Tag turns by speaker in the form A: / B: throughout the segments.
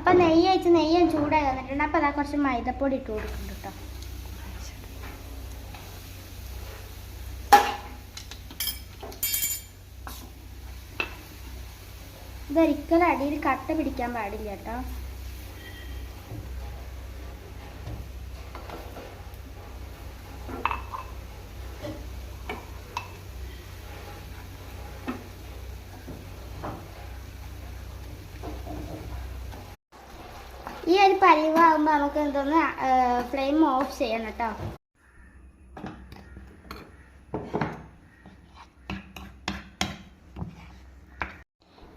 A: അപ്പം നെയ്യ് വെച്ച് നെയ്യും ചൂടായി വന്നിട്ടുണ്ട്. അപ്പോൾ അതാ കുറച്ച് മൈദപ്പൊടി ഇട്ട് കൊടുക്കുന്നുണ്ട് കേട്ടോ. ഇതൊരിക്കലും അടിയിൽ കട്ട പിടിക്കാൻ പാടില്ല കേട്ടോ. ഈ ഒരു പരിവാകുമ്പോൾ നമുക്ക് എന്തോന്ന് ഫ്ലെയിം ഓഫ് ചെയ്യണം കേട്ടോ.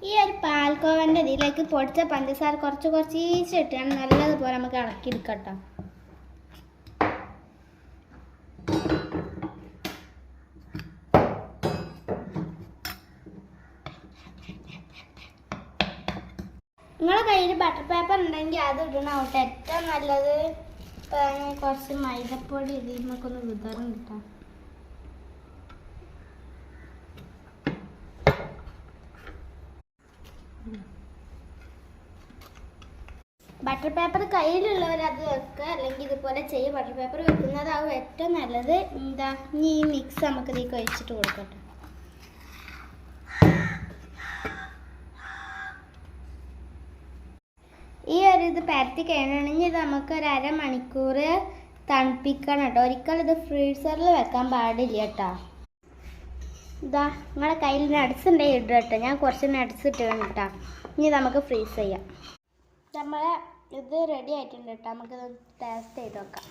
A: ഈ ഒരു പാൽക്കോവൻ്റെ ഇതിലേക്ക് പൊടിച്ച പഞ്ചസാര കുറച്ച് ഇട്ടാണ് നല്ലതുപോലെ നമുക്ക് ഇളക്കിയെടുക്കാം കേട്ടോ. നിങ്ങളുടെ കയ്യിൽ ബട്ടർ പേപ്പർ ഉണ്ടെങ്കിൽ അത് ഇടണം കേട്ടോ, ഏറ്റവും നല്ലത്. കുറച്ച് മൈദപ്പൊടി ഇതിൽ നമുക്കൊന്ന് വിതറും കിട്ടാം. ബട്ടർ പേപ്പർ കയ്യിലുള്ളവർ അത് വെക്കുക, അല്ലെങ്കിൽ ഇതുപോലെ ചെയ്യുക. ബട്ടർ പേപ്പർ വെക്കുന്നതാവും ഏറ്റവും നല്ലത്. എന്താ ഇനി ഈ മിക്സ് നമുക്ക് ഇതിലേക്ക് ഒഴിച്ചിട്ട് കൊടുക്കട്ടെ. ഈ ഒരു ഇത് പരത്തി കഴിഞ്ഞാണെങ്കിൽ ഇത് നമുക്ക് ഒരു അരമണിക്കൂർ തണുപ്പിക്കണം കേട്ടോ. ഒരിക്കലും ഇത് ഫ്രീസറിൽ വെക്കാൻ പാടില്ല കേട്ടോ. ഇതാ നിങ്ങളുടെ കയ്യിൽ നട്സ് ഉണ്ടെങ്കിൽ ഇടുക കേട്ടോ. ഞാൻ കുറച്ച് നട്സ് ഇട്ട് കേട്ടോ. ഇനി നമുക്ക് ഫ്രീസ് ചെയ്യാം. നമ്മളെ ഇത് റെഡി ആയിട്ടുണ്ട് കേട്ടോ. നമുക്കിത് ടേസ്റ്റ് ചെയ്ത് നോക്കാം.